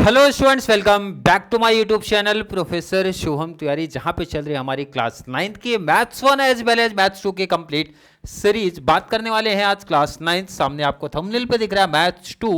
Hello students, welcome back to my YouTube channel professor Shubham Tiwari, जहां पे चल रही है हमारी क्लास 9th की maths 1 as well as maths 2 की कंप्लीट सीरीज। बात करने वाले हैं आज क्लास 9th। सामने आपको थंबनेल पे दिख रहा है मैथ्स 2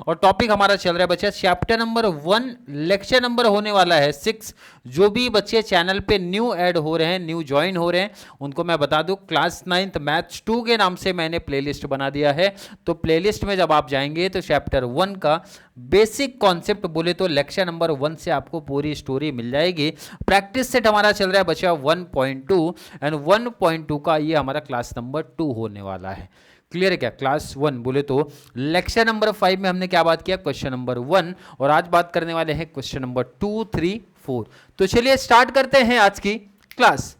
और टॉपिक हमारा चल रहा है बच्चा चैप्टर नंबर 1, लेक्चर नंबर होने वाला है 6। जो भी बच्चे चैनल पे न्यू ऐड हो रहे हैं, न्यू ज्वाइन हो रहे हैं, उनको मैं बता दूं क्लास 9th मैथ्स 2 के नाम से मैंने प्लेलिस्ट बना दिया है। तो प्लेलिस्ट में जब आप जाएंगे तो चैप्टर 1 का बेसिक कॉन्सेप्ट बोले तो लेक्चर नंबर 1 से आपको पूरी स्टोरी मिल जाएगी। प्रैक्टिस सेट हमारा चल रहा है बच्चा 1.2 एंड 1.2 का ये हमारा क्लास नंबर 2 होने वाला है। क्लियर है क्या? क्लास 1 बोले तो लेक्चर नंबर 5 में हमने क्या बात किया, क्वेश्चन नंबर 1, और आज बात करने वाले हैं क्वेश्चन नंबर 2, 3, 4। तो चलिए स्टार्ट करते हैं आज की क्लास।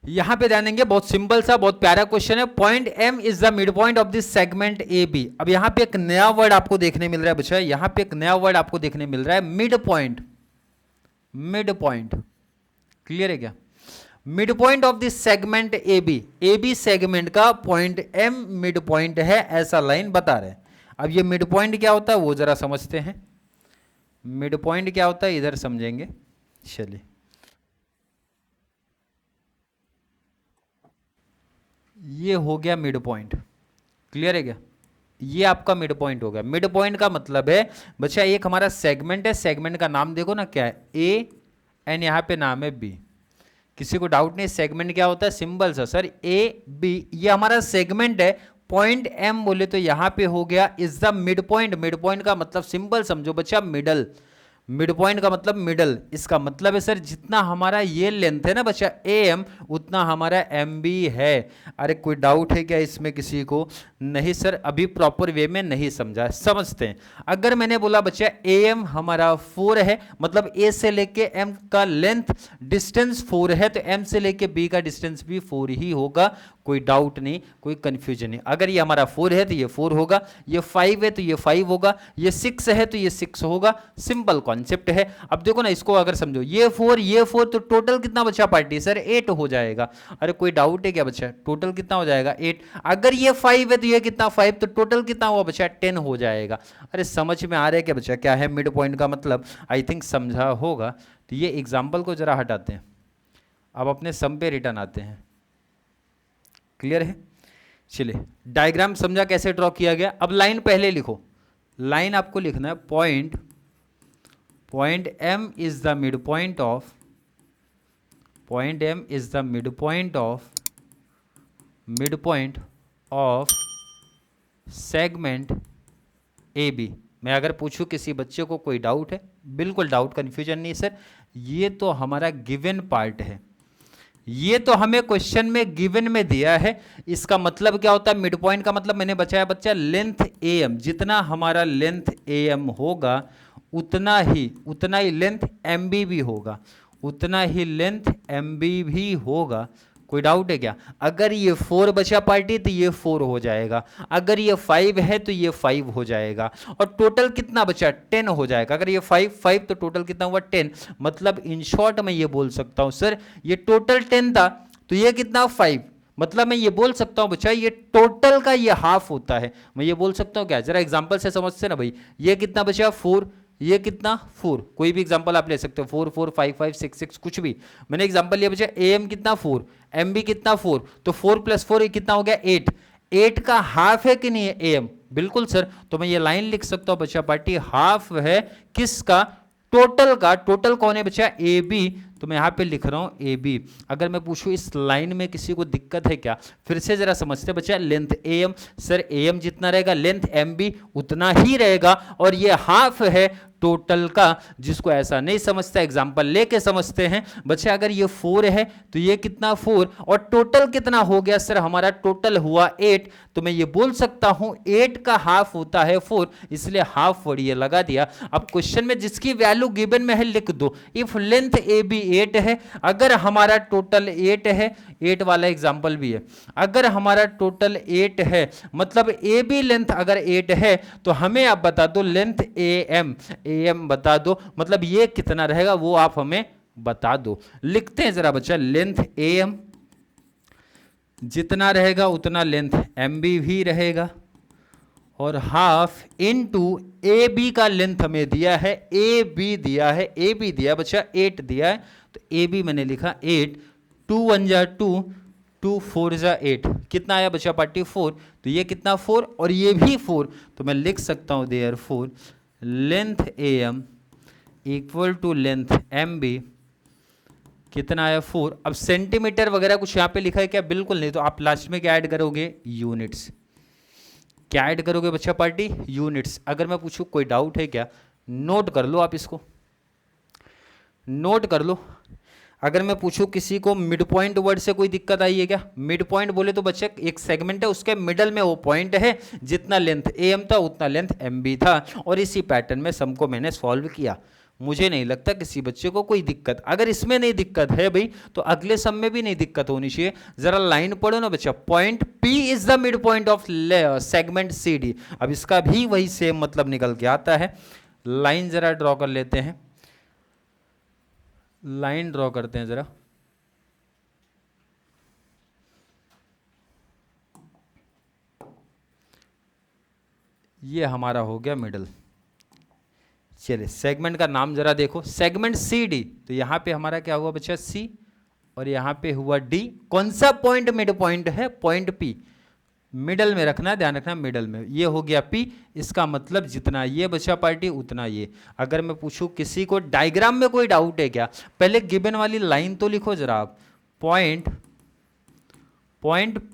यहां पे ध्यान देंगे, बहुत सिंपल सा बहुत प्यारा क्वेश्चन है। Point M is the mid point of this segment A B. अब यहां पे एक नया वर्ड आपको देखने मिल रहा है बच्चा, यहां पे एक नया वर्ड आपको देखने मिल रहा है, mid point. Mid point clear है क्या? Mid point of this segment A B segment का पॉइंट एम मिड पॉइंट है, ऐसा लाइन बता रहे हैं। अब ये मिड पॉइंट क्या होता है वो जरा समझते हैं। मिड पॉइंट क्या होता है इधर समझेंगे। चलिए, ये हो गया मिड पॉइंट। क्लियर है क्या? ये आपका मिड पॉइंट हो गया। मिड पॉइंट का मतलब है बच्चा एक हमारा सेगमेंट है, सेगमेंट का नाम देखो ना क्या है, ए एंड यहां पे नाम है बी। किसी को डाउट नहीं सेगमेंट क्या होता है? सिंबल सा सर ए बी, ये हमारा सेगमेंट है। पॉइंट एम बोले तो यहां पे हो गया is the mid point. Mid point का मतलब सिंपल समझो बच्चा, मिडल। मिड पॉइंट का मतलब मिडल। इसका मतलब है सर जितना हमारा ये लेंथ है ना बच्चा ए एम, उतना हमारा एम बी है। अरे कोई डाउट है क्या इसमें किसी को? नहीं सर, अभी प्रॉपर वे में नहीं समझा, समझते हैं। अगर मैंने बोला बच्चा ए एम हमारा 4 है, मतलब ए से लेके एम का लेंथ डिस्टेंस 4 है, तो एम से लेके बी का डिस्टेंस भी 4 ही होगा। कोई डाउट नहीं, कोई कंफ्यूजन नहीं। अगर ये हमारा 4 है तो ये 4 होगा, ये 5 है तो ये 5 होगा, ये 6 है तो ये 6 होगा। सिंपल कॉन्सेप्ट है। अब देखो ना, इसको अगर समझो, ये 4 तो टोटल कितना बचा पार्टी? सर 8 हो जाएगा। अरे कोई डाउट है क्या बच्चा? टोटल कितना हो जाएगा? 8। अगर ये 5 है तो ये कितना? 5, तो टोटल कितना हुआ बच्चा? 10 हो जाएगा। अरे समझ में आ रहा है क्या बच्चा क्या है मिड पॉइंट का मतलब? आई थिंक समझा होगा। तो ये एग्जाम्पल को जरा हटाते हैं, अब अपने सम पे रिटर्न आते हैं। क्लियर है? चलिए, डायग्राम समझा कैसे ड्रॉ किया गया। अब लाइन पहले लिखो। लाइन आपको लिखना है point M is the mid point of, point M is the mid point of segment A B. मैं अगर पूछूं किसी बच्चे को कोई डाउट है? बिल्कुल डाउट कंफ्यूजन नहीं सर, ये तो हमारा गिवन पार्ट है, ये तो हमें क्वेश्चन में गिवन में दिया है। इसका मतलब क्या होता है? मिड पॉइंट का मतलब मैंने बचाया बच्चा लेंथ ए एम। जितना हमारा लेंथ ए एम होगा उतना ही लेंथ एम बी भी होगा, उतना ही लेंथ एम बी भी होगा। कोई डाउट है क्या? अगर ये 4 बचा पार्टी तो ये 4 हो जाएगा, अगर ये 5 है तो ये 5 हो जाएगा, और टोटल कितना बचा? 10 हो जाएगा। अगर ये 5 तो टोटल कितना हुआ? 10। मतलब इन शॉर्ट मैं ये बोल सकता हूं सर ये टोटल 10 था तो ये कितना? 5। मतलब मैं ये बोल सकता हूं बच्चा ये टोटल का ये हाफ होता है। मैं ये बोल सकता हूं क्या? जरा एग्जांपल से समझते ना भाई। ये कितना बचा? 4। ये कितना? 4। कोई भी एग्जांपल आप ले सकते हो, 4, 4, 5, 5, 6, 6, कुछ भी। मैंने एग्जांपल लिया बच्चा ए एम कितना? 4, एम बी कितना? 4, तो 4 + 4 कितना हो गया? 8। 8 का हाफ है कि नहीं है ए एम? बिल्कुल सर। तो मैं ये लाइन लिख सकता हूं बच्चा पार्टी, हाफ है किसका? टोटल का। टोटल कौन है बच्चा? A B. तो मैं यहां पे लिख रहा हूं ए बी। अगर मैं पूछूं इस लाइन में किसी को दिक्कत है क्या? फिर से जरा समझते बच्चा। Length A M, sir A M जितना रहेगा लेंथ एम बी उतना ही रहेगा, और ये हाफ है टोटल का। जिसको ऐसा नहीं समझता एग्जांपल लेके समझते हैं बच्चा। अगर ये 4 है तो ये कितना? 4, और टोटल कितना हो गया? सर हमारा टोटल हुआ 8। तो मैं ये बोल सकता हूं 8 का हाफ होता है 4, इसलिए हाफ वर्ड ये लगा दिया। अब क्वेश्चन में जिसकी वैल्यू गिवन में है लिख दो। इफ लेंथ ए बी 8 है, अगर हमारा टोटल 8 है, 8 वाला एग्जांपल भी है, अगर हमारा टोटल 8 है मतलब ए बी लेंथ अगर 8 है तो हमें आप बता दो लेंथ ए एम बता दो, मतलब ये कितना रहेगा वो आप हमें बता दो। लिखते हैं जरा बच्चा, लेंथ AM जितना रहेगा उतना लेंथ MB भी रहेगा, और हाफ इनटू AB का लेंथ हमें दिया है, AB दिया है, AB दिया बच्चा 8 दिया है, तो AB मैंने लिखा 8, 2 1 जा 2, 2 4 जा 8, कितना आया बच्चा पार्टी 4, तो ये कितना 4 और ये भी 4, तो मैं लिख सकता हूं there 4 length AM equal to length MB कितना आया 4। अब सेंटीमीटर वगैरह कुछ यहाँ पे लिखा है क्या? बिल्कुल नहीं, तो आप लास्ट में क्या ऐड करोगे? यूनिट्स। क्या ऐड करोगे बच्चा पार्टी? यूनिट्स। अगर मैं पूछूं कोई डाउट है क्या, नोट कर लो, आप इसको नोट कर लो। अगर मैं पूछूं किसी को मिड पॉइंट वर्ड से कोई दिक्कत आई है क्या? मिड पॉइंट बोले तो बच्चे एक सेगमेंट है, उसके मिडल में वो पॉइंट है, जितना लेंथ AM था उतना लेंथ MB था, और इसी पैटर्न में सम को मैंने सॉल्व किया। मुझे नहीं लगता किसी बच्चे को कोई दिक्कत। अगर इसमें नहीं दिक्कत है भाई, तो अगले सम में भी नहीं दिक्कत होनी चाहिए। जरा लाइन पढ़ो ना बच्चा, point P is the mid point of segment CD। अब इसका भी वही सेम मतलब निकल के आता है। लाइन जरा ड्रॉ कर लेते हैं, लाइन ड्रॉ करते हैं जरा। ये हमारा हो गया मिडल। चलिए सेगमेंट का नाम जरा देखो, सेगमेंट CD, तो यहां पे हमारा क्या हुआ बच्चा? C, और यहां पे हुआ D। कौन सा पॉइंट मिड पॉइंट है? Point P। मिडल में रखना, ध्यान रखना मिडल में। ये हो गया P, इसका मतलब जितना ये बचा पार्टी उतना ये। अगर मैं पूछूं किसी को डायग्राम में कोई डाउट है क्या, पहले गिवन वाली लाइन तो लिखो जरा आप। Point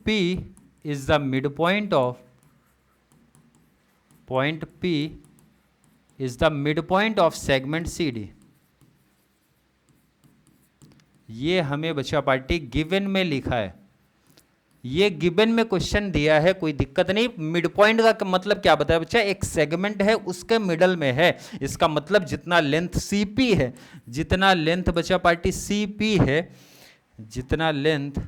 P is the mid point of, point P is the mid point of segment CD। ये हमें बच्चा पार्टी गिवन में लिखा है, ये गिवन में क्वेश्चन दिया है, कोई दिक्कत नहीं। मिड पॉइंट का मतलब क्या बताया बच्चा? एक सेगमेंट है, उसके मिडल में है, इसका मतलब जितना लेंथ CP है, जितना लेंथ बच्चा पार्टी CP है, जितना लेंथ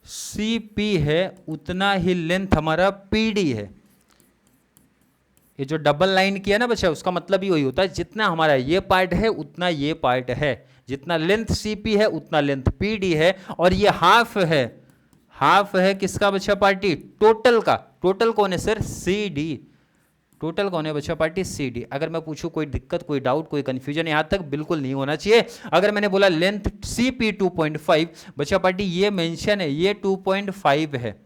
CP है उतना ही लेंथ हमारा PD है। ये जो डबल लाइन किया ना बच्चा, उसका मतलब ही वही होता है, जितना हमारा ये पार्ट है उतना ये पार्ट है, जितना लेंथ CP है उतना लेंथ PD है, और ये हाफ है, हाफ है किसका बच्चा पार्टी? टोटल का। टोटल कौन है सर? CD। टोटल कौन है बच्चा पार्टी? CD। अगर मैं पूछूं कोई दिक्कत, कोई डाउट, कोई कंफ्यूजन यहां तक बिल्कुल नहीं होना चाहिए। अगर मैंने बोला लेंथ CP 2.5 बच्चा पार्टी, ये मेंशन है, ये 2.5 है,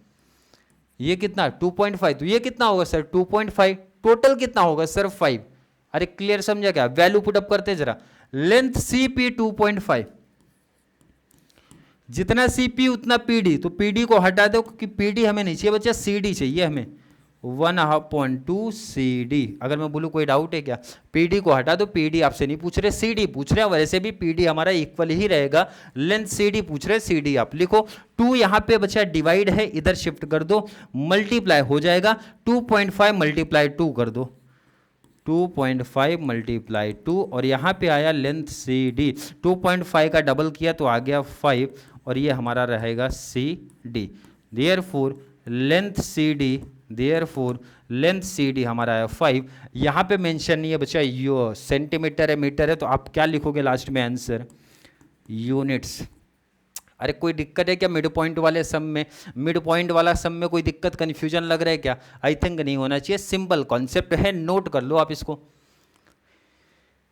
ये कितना? 2.5, तो ये कितना होगा सर? 2.5। टोटल कितना होगा सर? 5। अरे क्लियर समझा क्या? वैल्यू पुटअप करते जरा। लेंथ CP 2.5, जितना CP उतना PD, तो PD को हटा दो क्योंकि PD हमें नहीं चाहिए बच्चा, CD चाहिए हमें, 1/2 CD। अगर मैं बोलूँ कोई डाउट है क्या? PD को हटा दो, PD आपसे नहीं पूछ रहे, CD पूछ रहे हैं। वैसे भी PD हमारा इक्वल ही रहेगा, लेंथ CD पूछ रहे, CD आप लिखो। 2 यहाँ पे बच्चा डिवाइड है, इधर शिफ्ट कर दो, मल्टीप्लाई हो जाएगा, 2.5 मल्टीप्लाई 2 कर दो, 2.5 मल्टीप्लाई 2, और यहाँ पे आया लेंथ CD, 2.5 का डबल किया तो आ गया 5, और ये हमारा रहेगा CD। Therefore length CD, therefore length CD हमारा है 5। यहाँ पे मेंशन नहीं है बच्चा यो सेंटीमीटर है, मीटर है, तो आप क्या लिखोगे लास्ट में आंसर? यूनिट्स। अरे कोई दिक्कत है क्या मिड पॉइंट वाले सम में? मिड पॉइंट वाला सम में कोई दिक्कत, कन्फ्यूजन लग रहा है क्या? आई थिंक नहीं होना चाहिए, सिंपल कॉन्सेप्ट है, नोट कर लो आप इसको।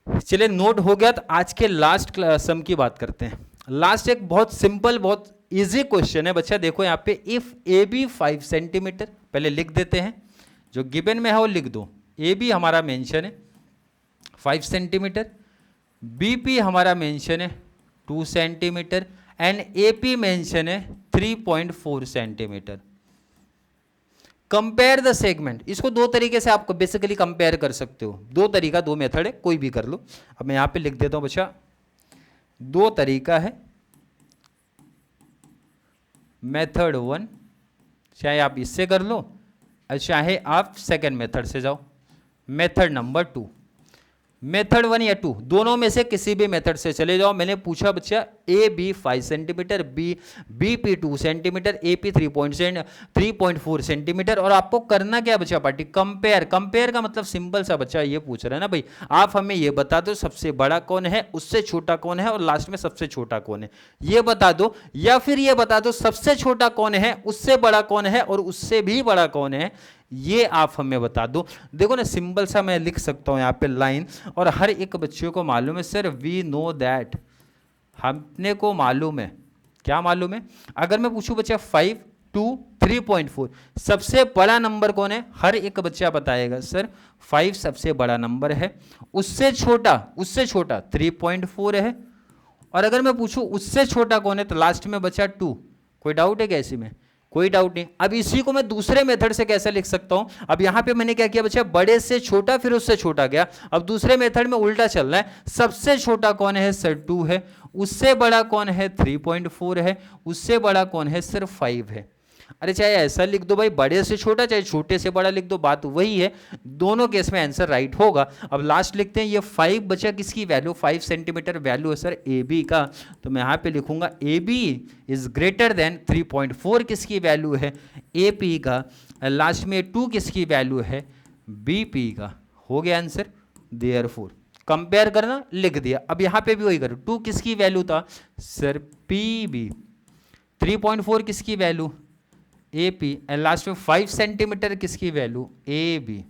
चलिए नोट हो गया, तो आज के लास्ट सम की बात करते हैं। लास्ट एक बहुत सिंपल, बहुत इजी क्वेश्चन है बच्चा। देखो यहाँ पे, इफ AB 5 सेंटीमीटर, पहले लिख देते हैं, जो गिवन में है वो लिख दो। AB हमारा मेंशन है 5 सेंटीमीटर, BP हमारा मेंशन है 2 सेंटीमीटर, एंड AP मेंशन है 3.4 सेंटीमीटर। कंपेयर द सेगमेंट, इसको दो तरीके से आप बेसिकली कंपेयर कर सकते हो। दो तरीका, दो मेथड है, कोई भी कर लो। अब मैं यहां पे लिख देता हूं बच्चा, दो तरीका है। मेथड 1, चाहे आप इससे कर लो, चाहे आप सेकंड मेथड से जाओ। मेथड नंबर 2, मेथड 1 या 2 दोनों में से किसी भी मेथड से चले जाओ। मैंने पूछा बच्चा A B 5 centimetre, B P 2 centimetre, A P 3.4 centimetre, और आपको करना क्या बच्चा पार्टी, कंपेयर। कंपेयर का मतलब सिंपल सा बच्चा ये पूछ रहा है ना भाई, आप हमें ये बता दो सबसे बड़ा कौन है, उससे छोटा कौन है, और लास्ट में सबसे छोटा कौन है, ये बता दो। या फिर ये बता दो सबसे छोटा कौन है, उससे बड़ा कौन है, और उससे भी बड़ा कौन है, ये आप हमें बता दो। देखो ना सिंपल सा मैं लिख सकता हूं यहां पे लाइन, और हर एक बच्चे को मालूम है सर, वी नो दैट, हमने को मालूम है। क्या मालूम है? अगर मैं पूछूं बच्चा 5 2 3.4 सबसे बड़ा नंबर कौन है, हर एक बच्चा बताएगा सर 5 सबसे बड़ा नंबर है, उससे छोटा 3.4 है, और अगर मैं पूछूं उससे छोटा कौन है तो लास्ट में बचा 2। कोई डाउट है क्या इसी में? कोई डाउट नहीं। अब इसी को मैं दूसरे मेथड से कैसे लिख सकता हूं, अब यहां पे मैंने क्या किया बच्चा, बड़े से छोटा फिर उससे छोटा गया। अब दूसरे मेथड में उल्टा चल रहा है, सबसे छोटा कौन है सर 2 है, उससे बड़ा कौन है 3.4 है, उससे बड़ा कौन है सिर्फ 5 है। अरे चाहे ऐसा लिख दो भाई, बड़े से छोटा चाहे छोटे से बड़ा लिख दो, बात वही है, दोनों केस में आंसर राइट होगा। अब लास्ट लिखते हैं, ये 5 बचा किसकी वैल्यू, 5 सेंटीमीटर वैल्यू है सर ए बी का, तो मैं यहां पे लिखूंगा A B is greater than 3.4 किसकी वैल्यू है, ए पी का, लास्ट में 2 किसकी वैल्यू है, बी पी का। हो गया आंसर। देयरफॉर कंपेयर करना लिख दिया। अब यहां पे भी वही करो, 2 किसकी वैल्यू था सर पी बी, 3.4 किसकी value A P, and last में 5 सेंटीमीटर किसकी वैल्यू ए बी।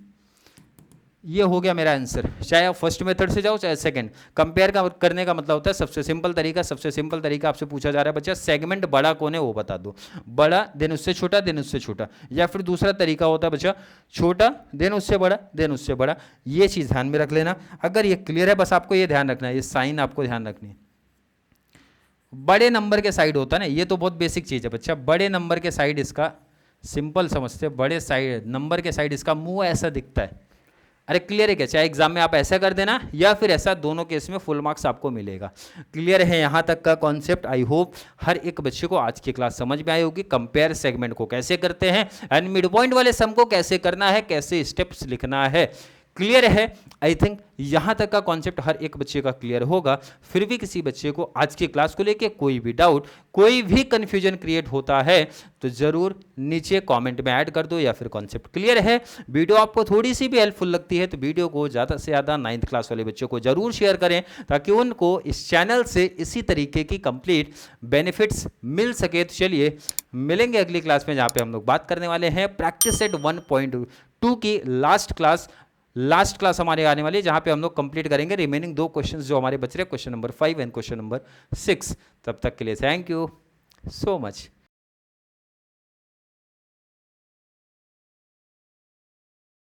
ये हो गया मेरा आंसर। चाहे आप फर्स्ट मेथड से जाओ चाहे सेकंड, कंपेयर का करने का मतलब होता है सबसे सिंपल तरीका आपसे पूछा जा रहा है बच्चा सेगमेंट बड़ा कौन है वो बता दो, बड़ा देन उससे छोटा, या फिर दूसरा तरीका होता है बच्चा छोटा देन उससे बड़ा। ये चीज़ ध्यान में रख लेना। अगर ये क्लियर है, बस आपको ये ध्यान रखना है, ये साइन आपको ध्यान रखनी है। बड़े नंबर के साइड होता है ना, ये तो बहुत बेसिक चीज़ है बच्चा, बड़े नंबर के साइड इसका सिंपल समझते हैं, बड़े साइड नंबर के साइड इसका मुंह ऐसा दिखता है। अरे क्लियर है क्या? चाहे एग्जाम में आप ऐसा कर देना या फिर ऐसा, दोनों केस में फुल मार्क्स आपको मिलेगा। क्लियर है यहाँ तक का कॉन्सेप्ट? आई होप हर एक बच्चे को आज की क्लास समझ में आई होगी। कंपेयर सेगमेंट को कैसे करते हैं एंड मिड पॉइंट वाले सम को कैसे करना है, कैसे स्टेप्स लिखना है, क्लियर है। आई थिंक यहां तक का कॉन्सेप्ट हर एक बच्चे का क्लियर होगा। फिर भी किसी बच्चे को आज की क्लास को लेके कोई भी डाउट, कोई भी कंफ्यूजन क्रिएट होता है तो जरूर नीचे कमेंट में ऐड कर दो, या फिर कॉन्सेप्ट क्लियर है, वीडियो आपको थोड़ी सी भी हेल्पफुल लगती है तो वीडियो को ज़्यादा से ज़्यादा 9th क्लास वाले बच्चों को जरूर शेयर करें, ताकि उनको इस चैनल से इसी तरीके की कंप्लीट बेनिफिट्स मिल सके। तो चलिए मिलेंगे अगली क्लास में, जहाँ पे हम लोग बात करने वाले हैं प्रैक्टिस सेट 1.2 की लास्ट क्लास हमारे आने वाली है, जहां पे हम लोग कंप्लीट करेंगे रिमेनिंग 2 क्वेश्चंस जो हमारे बच रहे हैं, question number 5 and question number 6। तब तक के लिए थैंक यू सो मच।